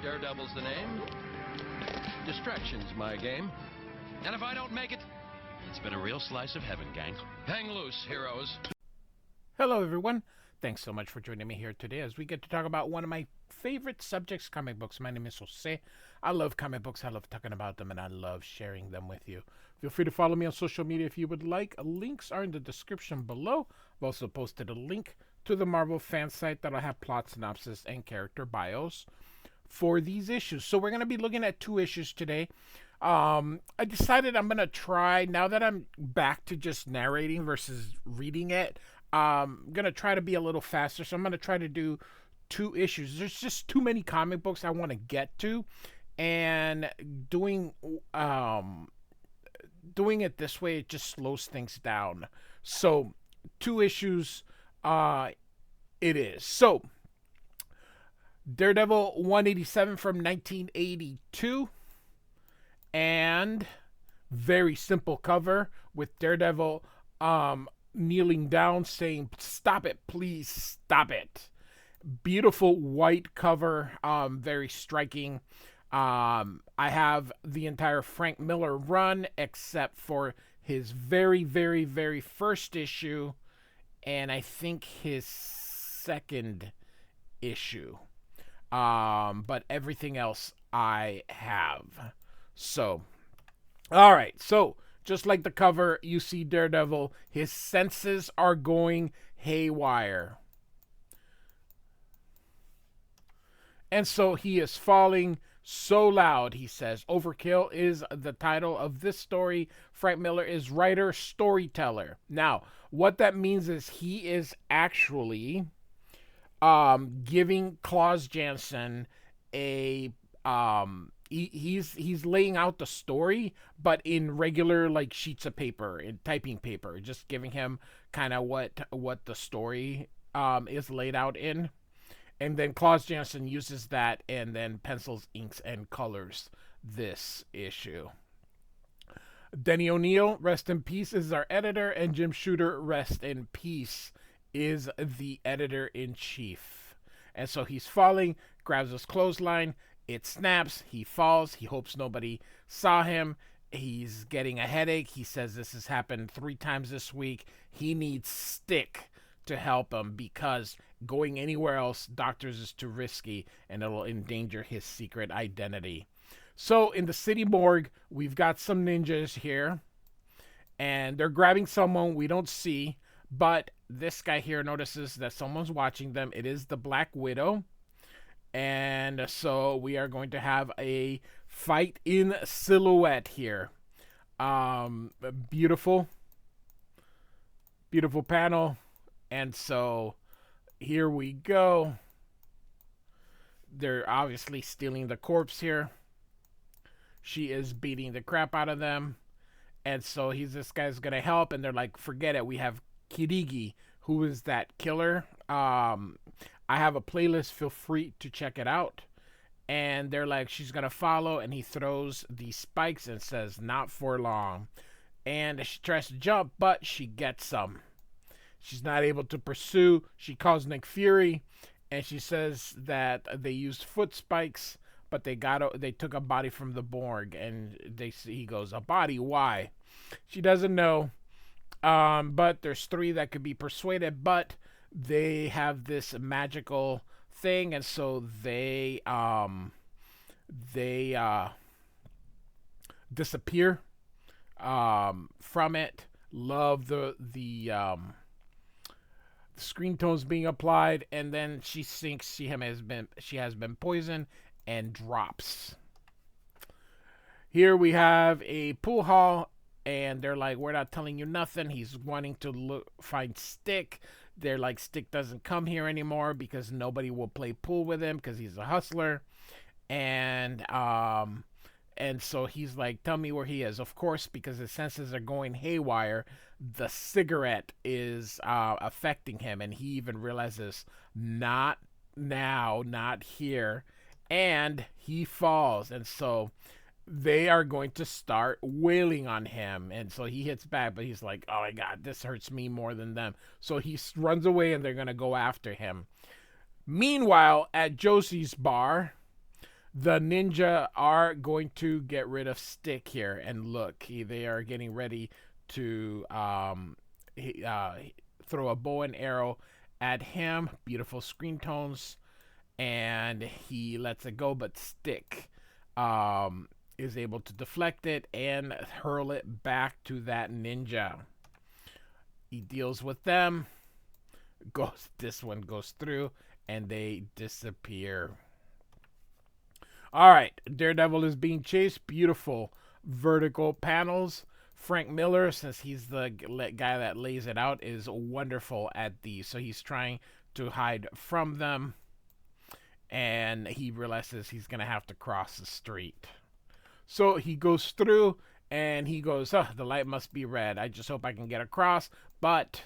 Daredevil's the name. Distraction's my game. And if I don't make it, it's been a real slice of heaven, gang. Hang loose, heroes. Hello, everyone. Thanks so much for joining me here today as we get to talk about one of my favorite subjects, comic books. My name is Jose. I love comic books. I love talking about them, and I love sharing them with you. Feel free to follow me on social media if you would like. Links are in the description below. I've also posted a link to the Marvel fan site that'll have plot synopsis and character bios for these issues. So we're going to be looking at 2 issues today. I decided I'm going to try, now that I'm back to just narrating versus reading it, I'm going to try to be a little faster. So I'm going to try to do 2 issues. There's just too many comic books I want to get to, and doing it this way, it just slows things down. So 2 issues it is. So Daredevil 187 from 1982, and very simple cover with Daredevil kneeling down saying, "Stop it, please stop it." Beautiful white cover, very striking. I have the entire Frank Miller run except for his very, very, very first issue, and I think his second issue. But everything else I have. So, all right. So, just like the cover, you see Daredevil. His senses are going haywire. And so he is falling so loud, he says. Overkill is the title of this story. Frank Miller is writer, storyteller. Now, what that means is he is actually giving Klaus Janson a he's laying out the story, but in regular like sheets of paper, in typing paper, just giving him kind of what the story is laid out in. And then Klaus Janson uses that and then pencils, inks, and colors this issue. Denny O'Neil, rest in peace, is our editor, and Jim Shooter, rest in peace, is the editor-in-chief. And so he's falling, grabs his clothesline, it snaps, he falls, he hopes nobody saw him, he's getting a headache, he says this has happened 3 times this week, he needs Stick to help him because going anywhere else, doctors, is too risky and it'll endanger his secret identity. So in the city morgue, we've got some ninjas here, and they're grabbing someone we don't see, but this guy here notices that someone's watching them. It is the Black Widow. And so we are going to have a fight in silhouette here. Beautiful panel. And so here we go. They're obviously stealing the corpse here. She is beating the crap out of them. And so this guy's going to help. And they're like, forget it. We have Kirigi, who is that killer. I have a playlist. Feel free to check it out. And they're like, she's going to follow. And he throws these spikes and says, not for long. And she tries to jump, but she gets some. She's not able to pursue. She calls Nick Fury, and she says that they used foot spikes, but they took a body from the morgue. And he goes, a body? Why? She doesn't know. But there's 3 that could be persuaded, but they have this magical thing, and so they disappear from it. Love the screen tones being applied, and then she sinks. She has been poisoned and drops. Here we have a pool hall, and they're like, we're not telling you nothing. He's wanting to find Stick. They're like, Stick doesn't come here anymore because nobody will play pool with him because he's a hustler. And so he's like, tell me where he is. Of course, because his senses are going haywire, the cigarette is affecting him, and he even realizes, not now, not here, and he falls. And so they are going to start wailing on him, and so he hits back, but he's like, oh my god, this hurts me more than them. So he runs away, and they're going to go after him. Meanwhile, at Josie's bar, The ninja are going to get rid of Stick here, and look, they are getting ready to throw a bow and arrow at him. Beautiful screen tones, and he lets it go, but Stick is able to deflect it and hurl it back to that ninja. He deals with them. This one goes through, and they disappear. All right, Daredevil is being chased. Beautiful vertical panels. Frank Miller, since he's the guy that lays it out, is wonderful at these. So he's trying to hide from them, and he realizes he's going to have to cross the street. So he goes through, and he goes, oh, the light must be red. I just hope I can get across. But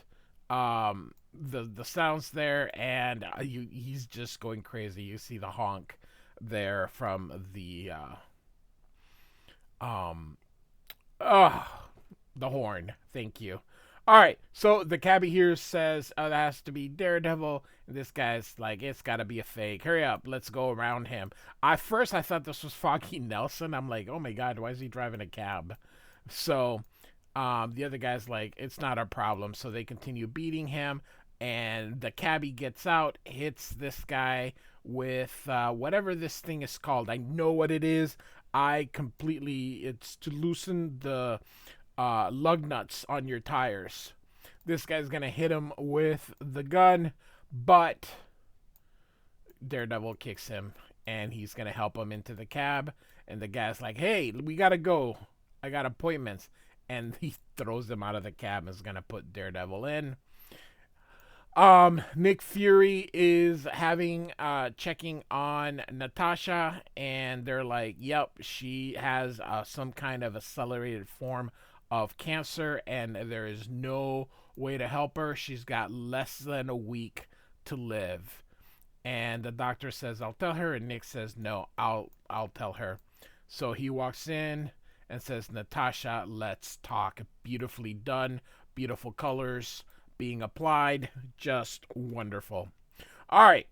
the sound's there, and he's just going crazy. You see the honk there from the horn. Thank you. All right, so the cabbie here says that has to be Daredevil. And this guy's like, it's got to be a fake. Hurry up, let's go around him. At first, I thought this was Foggy Nelson. I'm like, oh my god, why is he driving a cab? So the other guy's like, it's not a problem. So they continue beating him, and the cabbie gets out, hits this guy with whatever this thing is called. I know what it is. It's to loosen the lug nuts on your tires. This guy's gonna hit him with the gun, but Daredevil kicks him, and he's gonna help him into the cab. And the guy's like, hey, we gotta go, I got appointments. And he throws him out of the cab and is gonna put Daredevil in. Nick Fury is checking on Natasha, and they're like, yep, she has some kind of accelerated form of cancer, and there is no way to help her. She's got less than a week to live. And the doctor says, I'll tell her, and Nick says, no, I'll tell her. So he walks in and says, Natasha, let's talk. Beautifully done, beautiful colors being applied, just wonderful. All right,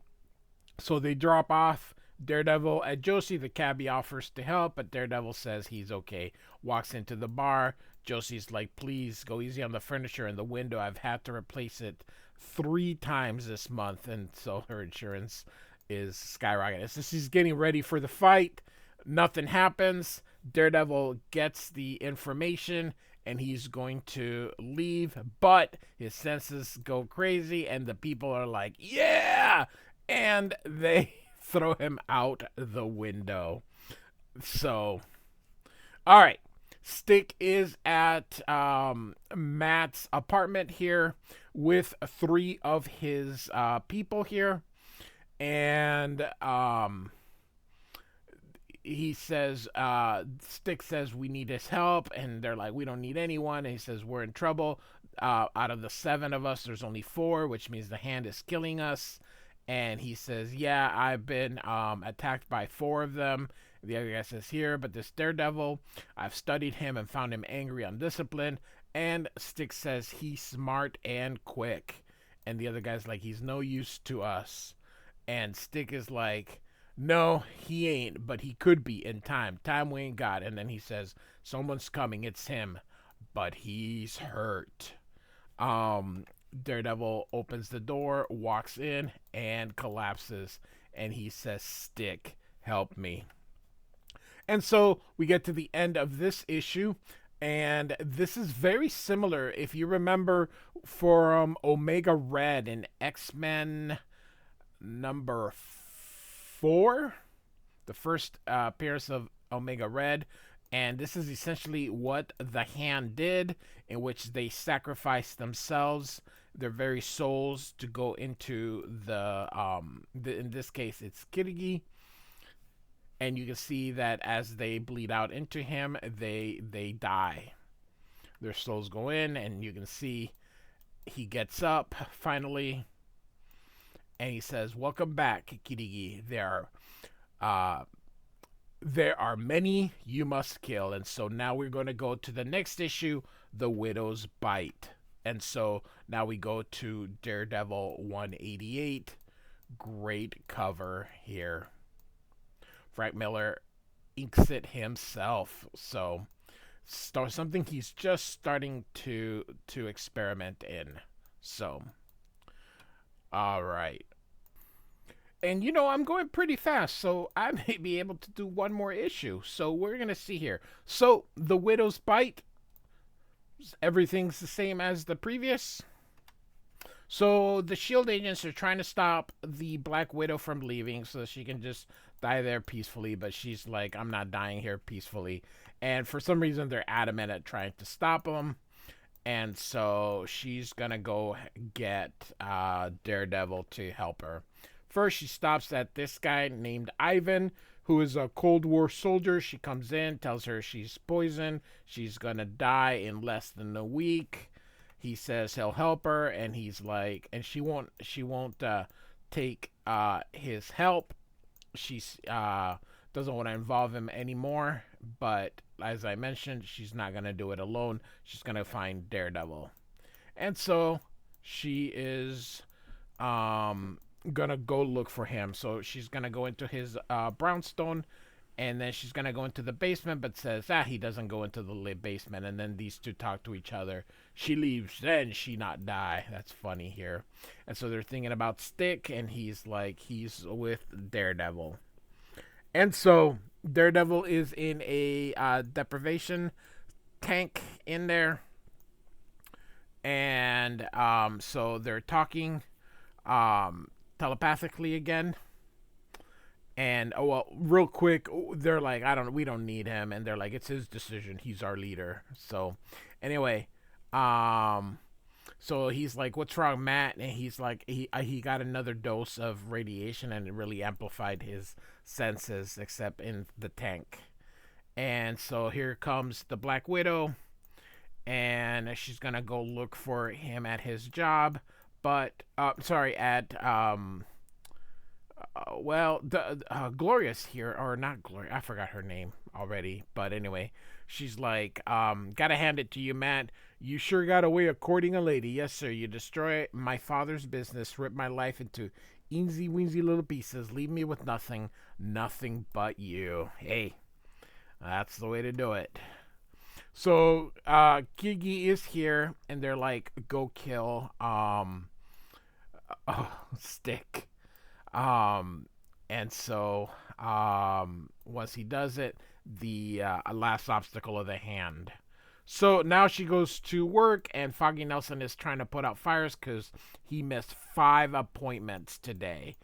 so they drop off Daredevil at Josie. The cabbie offers to help, but Daredevil says he's okay. Walks into the bar. Josie's like, please go easy on the furniture and the window. I've had to replace it 3 times this month, and so her insurance is skyrocketing. So she's getting ready for the fight. Nothing happens. Daredevil gets the information, and he's going to leave, but his senses go crazy, and the people are like, yeah! And they throw him out the window. So, all right. Stick is at Matt's apartment here with 3 of his people here. And he says, Stick says, we need his help. And they're like, we don't need anyone. And he says, we're in trouble. Out of the 7 of us, there's only 4, which means the hand is killing us. And he says, yeah, I've been attacked by 4 of them. The other guy says, here, but this Daredevil, I've studied him and found him angry, undisciplined. And Stick says he's smart and quick. And the other guy's like, he's no use to us. And Stick is like, no, he ain't, but he could be in time. Time we ain't got. And then he says, someone's coming. It's him, but he's hurt. Daredevil opens the door, walks in, and collapses. And he says, Stick, help me. And so we get to the end of this issue, and this is very similar, if you remember, from Omega Red in X-Men number 4, the first appearance of Omega Red. And this is essentially what the Hand did, in which they sacrificed themselves, their very souls, to go into the in this case, it's Kirigi. And you can see that as they bleed out into him, they die. Their souls go in, and you can see he gets up finally, and he says, welcome back, Kirigi. There are many you must kill. And so now we're going to go to the next issue, The Widow's Bite. And so now we go to Daredevil 188. Great cover here. Frank Miller inks it himself. So something he's just starting to experiment in. So, all right. And I'm going pretty fast, so I may be able to do one more issue. So we're gonna see here. So the Widow's Bite, everything's the same as the previous. So the Shield agents are trying to stop the Black Widow from leaving so she can just die there peacefully, but she's like, I'm not dying here peacefully. And for some reason, they're adamant at trying to stop them. And so she's going to go get Daredevil to help her. First, she stops at this guy named Ivan, who is a Cold War soldier. She comes in, tells her she's poisoned. She's going to die in less than a week. He says he'll help her, and he's like, and she won't take his help. She doesn't want to involve him anymore, but as I mentioned, she's not going to do it alone. She's going to find Daredevil. And so she is going to go look for him. So she's going to go into his brownstone, and then she's going to go into the basement, but says, he doesn't go into the basement. And then these two talk to each other. She leaves, then she not die. That's funny here. And so they're thinking about Stick, and he's with Daredevil. And so Daredevil is in a deprivation tank in there. And so they're talking telepathically again. And real quick, they're like, we don't need him, and they're like, it's his decision. He's our leader. So anyway, so he's like, what's wrong, Matt? And he's like, he got another dose of radiation, and it really amplified his senses, except in the tank. And so here comes the Black Widow, and she's gonna go look for him at his job, but Gloria's here, or not Gloria, I forgot her name already, but anyway, she's like, gotta hand it to you, Matt. You sure got away of courting a lady. Yes, sir. You destroy my father's business, rip my life into eensy-weensy little pieces, leave me with nothing but you. Hey, that's the way to do it. So, Gigi is here, and they're like, go kill, Stick. And so, once he does it, the last obstacle of the hand. So now she goes to work, and Foggy Nelson is trying to put out fires because he missed 5 appointments today.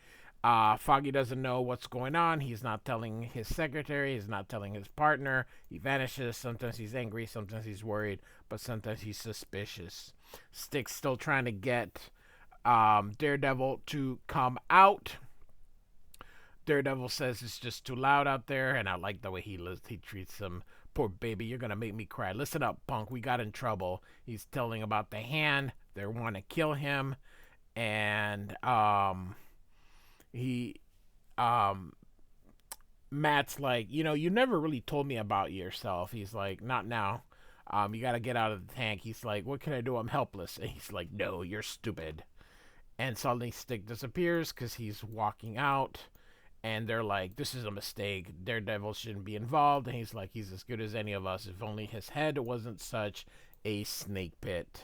Foggy doesn't know what's going on. He's not telling his secretary. He's not telling his partner. He vanishes. Sometimes he's angry. Sometimes he's worried. But sometimes he's suspicious. Stick's still trying to get Daredevil to come out. Daredevil says it's just too loud out there, and I like the way he treats him. Poor baby, you're gonna make me cry. Listen up, punk. We got in trouble. He's telling about the hand. They want to kill him, and Matt's like, you never really told me about yourself. He's like, not now. You gotta get out of the tank. He's like, what can I do? I'm helpless. And he's like, no, you're stupid. And suddenly Stick disappears because he's walking out. And they're like, this is a mistake. Daredevil shouldn't be involved. And he's like, he's as good as any of us. If only his head wasn't such a snake pit.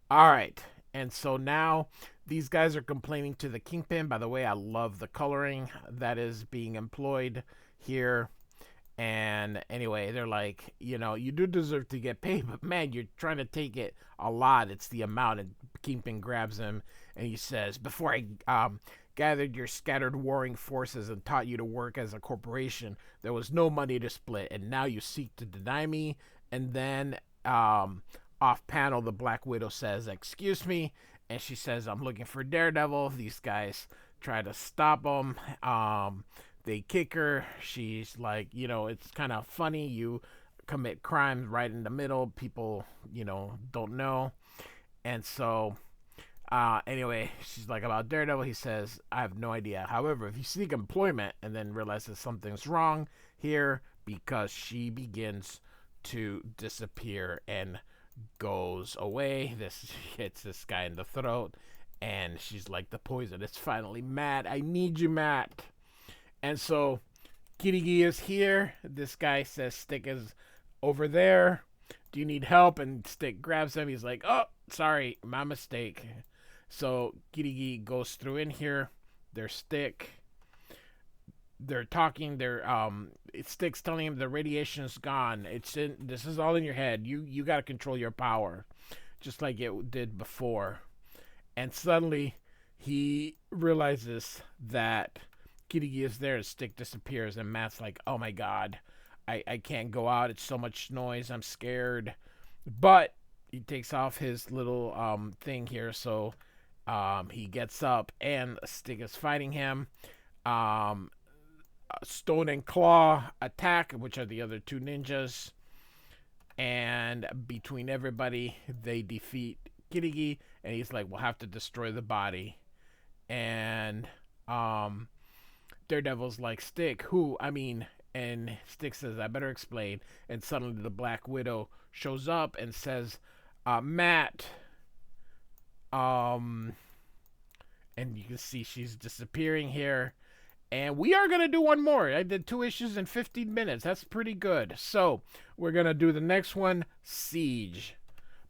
All right. And so now these guys are complaining to the Kingpin. By the way, I love the coloring that is being employed here. And anyway, they're like, you do deserve to get paid, but man, you're trying to take it a lot. It's the amount. And Kingpin grabs him and he says, before I gathered your scattered warring forces and taught you to work as a corporation, there was no money to split, and now you seek to deny me. And then off panel, the Black Widow says, excuse me, and she says, I'm looking for Daredevil. These guys try to stop him. They kick her. She's like, it's kind of funny. You commit crimes right in the middle. People, don't know. And so anyway, she's like, about Daredevil, he says, I have no idea. However, if you seek employment, and then realizes something's wrong here, because she begins to disappear and goes away. This hits this guy in the throat, and she's like, the poison. It's finally Matt. I need you, Matt. And so Kirigi is here. This guy says Stick is over there. Do you need help? And Stick grabs him. He's like, oh, sorry, my mistake. So Kirigi goes through in here. There's Stick. They're talking. Stick's telling him the radiation's gone. This is all in your head. You got to control your power, just like it did before. And suddenly, he realizes that Kirigi is there. And Stick disappears, and Matt's like, "Oh my God, I can't go out. It's so much noise. I'm scared." But he takes off his little thing here, so he gets up, and Stick is fighting him. Stone and Claw attack, which are the other two ninjas, and between everybody, they defeat Kirigi, and he's like, we'll have to destroy the body. And Daredevil's like, Stick, who? And Stick says, I better explain. And suddenly the Black Widow shows up and says, Matt, and you can see she's disappearing here. And we are going to do one more. I did 2 issues in 15 minutes. That's pretty good. So we're going to do the next one, Siege,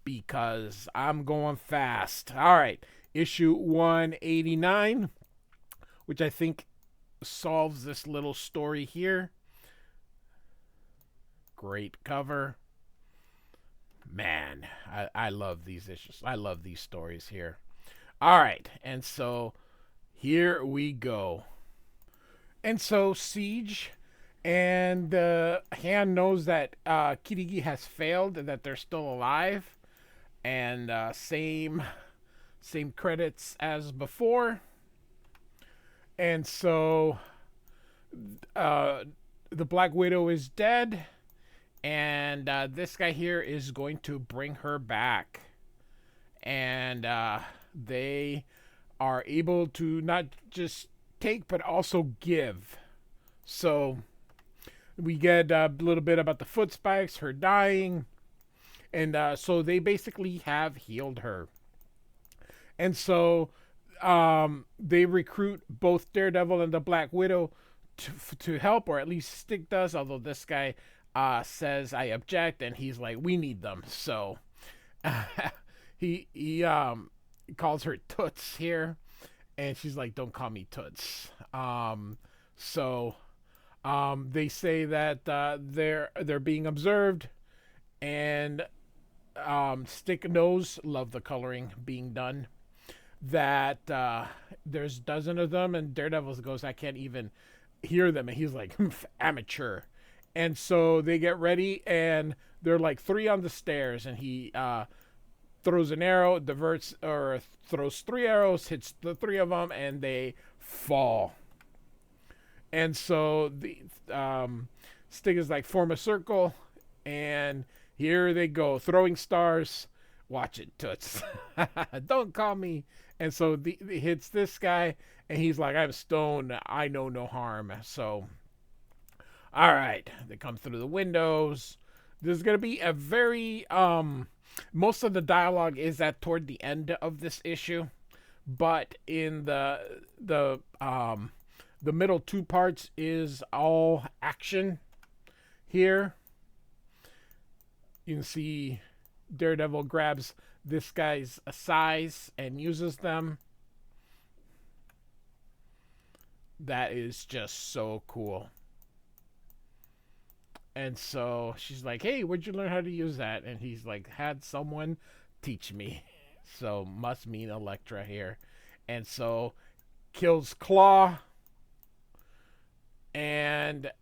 because I'm going fast. All right. Issue 189, which I think solves this little story here. Great cover. Man, I love these issues. I love these stories here. All right. And so here we go. And so Siege, and Han knows that Kirigi has failed and that they're still alive, and same credits as before. And so the Black Widow is dead, and this guy here is going to bring her back, and they are able to not just take but also give. So we get a little bit about the foot spikes, her dying, and so they basically have healed her. And so they recruit both Daredevil and the Black Widow to help, or at least Stick does, although this guy says I object, and he's like, we need them. So he calls her Toots here. And she's like, don't call me Toots. So they say that they're being observed. And Stick knows, love the coloring being done, that there's a dozen of them. And Daredevil goes, I can't even hear them. And he's like, amateur. And so they get ready, and they're like 3 on the stairs. And he throws an arrow, diverts, or throws 3 arrows, hits the 3 of them, and they fall. And so the Stick is like, form a circle, and here they go, throwing stars. Watch it, Toots. Don't call me. And so it hits this guy, and he's like, I'm stoned, I know no harm. So, all right, they come through the windows. There's going to be a very... most of the dialogue is toward the end of this issue, but in the middle 2 parts is all action here. You can see Daredevil grabs this guy's size and uses them. That is just so cool. And so she's like, hey, where'd you learn how to use that? And he's like, had someone teach me. So must mean Elektra here. And so kills Claw. And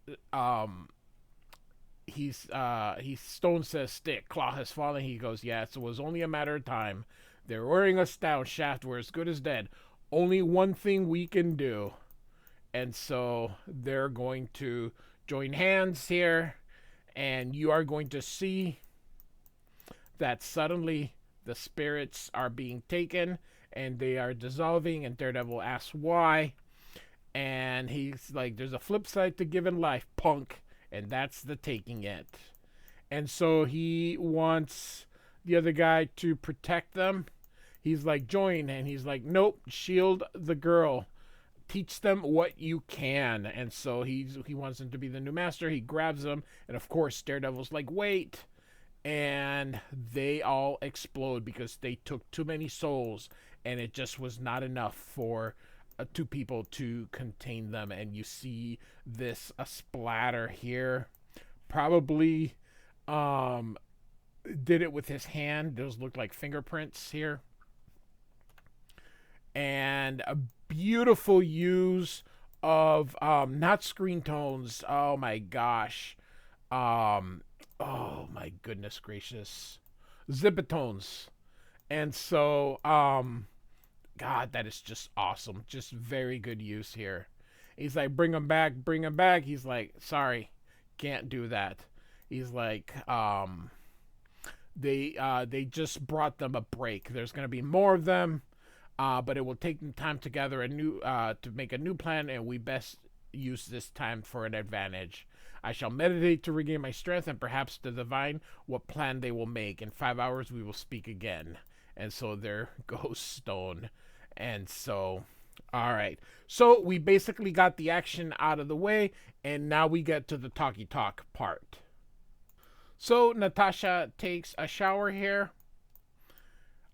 Stone says, Stick, Claw has fallen. He goes, yes, it was only a matter of time. They're wearing us down. Shaft, we're as good as dead. Only one thing we can do. And so they're going to join hands here. And you are going to see that suddenly the spirits are being taken and they are dissolving. And Daredevil asks why. And he's like, there's a flip side to giving life, punk. And that's the taking it. And so he wants the other guy to protect them. He's like, join. And he's like, nope, shield the girl. teach them what you can. And so he wants him to be the new master. He grabs him, and of course Daredevil's like, wait. And they all explode because they took too many souls, and it just was not enough for two people to contain them. And you see this a splatter here. Probably did it with his hand. Those look like fingerprints here. And a beautiful use of not screen tones. Oh my gosh. Oh my goodness gracious. Zipitones. And so God, that is just awesome. Just very good use here. He's like, bring him back, bring him back. He's like, sorry, can't do that. He's like, they just brought them a break. There's gonna be more of them, but it will take them time to gather a new to make a new plan, and we best use this time for an advantage. I shall meditate to regain my strength, and perhaps to divine what plan they will make. In 5 hours we will speak again. And so there goes Stone. And so, all right. So we basically got the action out of the way, and now we get to the talky talk part. So Natasha takes a shower here.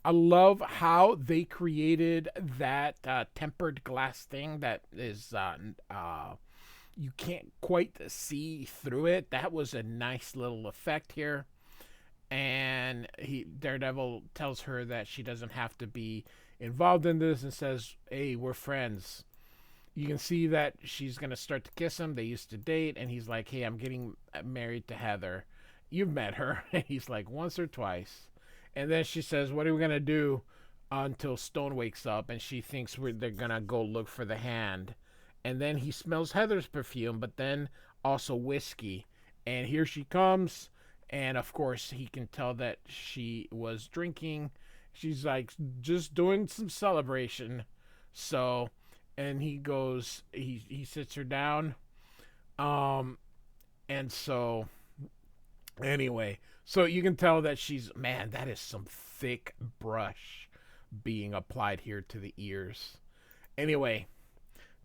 I love how they created that tempered glass thing that is you can't quite see through it. That was a nice little effect here. And Daredevil tells her that she doesn't have to be involved in this and says, hey, we're friends. You can see that she's going to start to kiss him. They used to date, and he's like, hey, I'm getting married to Heather. You've met her. And he's like, once or twice. And then she says, what are we going to do until Stone wakes up? And she thinks they're going to go look for the hand. And then he smells Heather's perfume, but then also whiskey. And here she comes. And of course, he can tell that she was drinking. She's like just doing some celebration. So, and he goes, he sits her down. And so, anyway, so you can tell that she's, man, that is some thick brush being applied here to the ears. Anyway,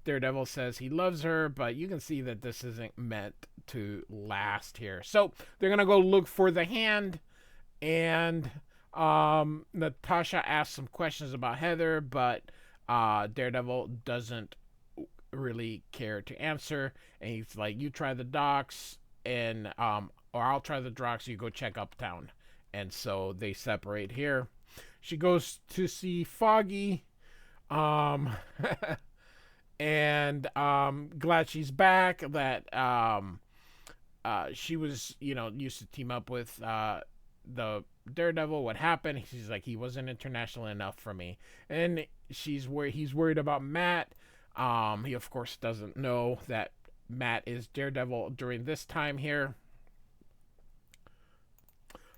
Daredevil says he loves her, but you can see that this isn't meant to last here. So they're going to go look for the hand, and Natasha asks some questions about Heather, but Daredevil doesn't really care to answer, and he's like, you try the docks, and or I'll try the docks, you go check uptown. And so they separate here. She goes to see Foggy. And glad she's back. That she was, used to team up with the Daredevil. What happened? She's like, he wasn't international enough for me. And he's worried about Matt. He of course doesn't know that Matt is Daredevil during this time here.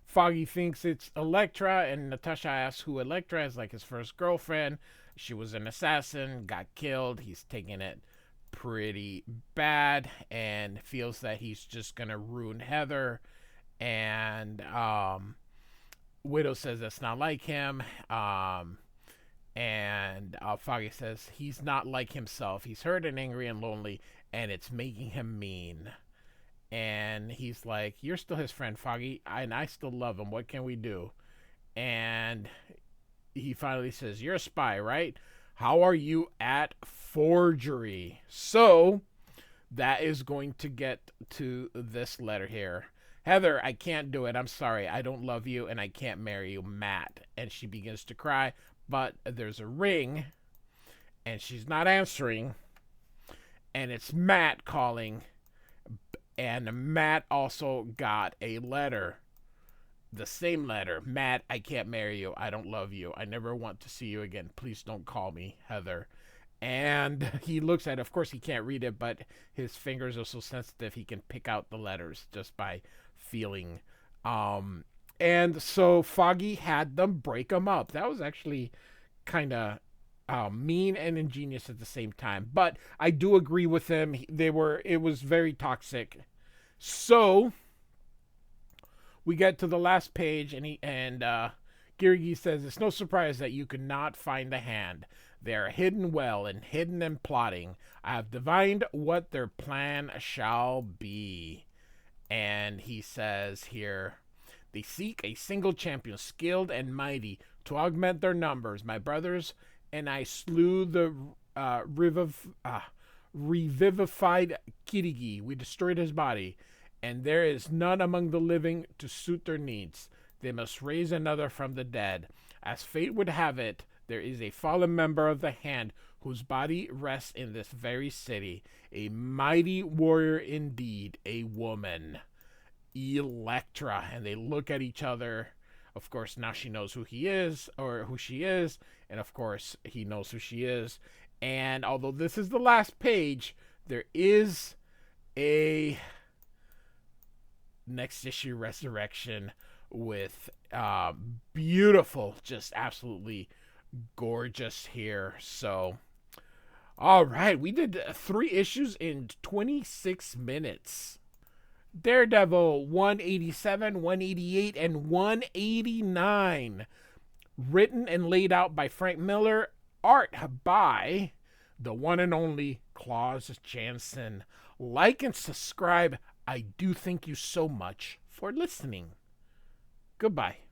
Foggy thinks it's Elektra, and Natasha asks who Elektra is, like his first girlfriend. She was an assassin, got killed. He's taking it pretty bad and feels that he's just going to ruin Heather. And Widow says that's not like him. And Foggy says he's not like himself. He's hurt and angry and lonely, and it's making him mean. And he's like, you're still his friend, Foggy, and I still love him. What can we do? And he finally says, you're a spy, right? How are you at forgery? So that is going to get to this letter here. Heather, I can't do it. I'm sorry. I don't love you, and I can't marry you, Matt. And she begins to cry, but there's a ring, and she's not answering, and it's Matt calling. And Matt also got a letter. The same letter. Matt, I can't marry you. I don't love you. I never want to see you again. Please don't call me Heather. And he looks at it. Of course, he can't read it, but his fingers are so sensitive he can pick out the letters just by feeling. And so Foggy had them break them up. That was actually kind of mean and ingenious at the same time. But I do agree with him. It was very toxic. So we get to the last page, and Girigi says, it's no surprise that you could not find the hand. They are hidden well and hidden and plotting. I have divined what their plan shall be. And he says here, they seek a single champion, skilled and mighty, to augment their numbers. My brothers and I slew the revivified Kirigi. We destroyed his body, and there is none among the living to suit their needs. They must raise another from the dead. As fate would have it, there is a fallen member of the Hand whose body rests in this very city. A mighty warrior indeed, a woman. Electra. And they look at each other. Of course, now she knows who he is, or who she is, and of course, he knows who she is. And although this is the last page, there is a next issue resurrection with beautiful, just absolutely gorgeous here. So, all right, we did 3 issues in 26 minutes. Daredevil 187, 188, and 189. Written and laid out by Frank Miller. Art by the one and only Klaus Janson. Like and subscribe. I do thank you so much for listening. Goodbye.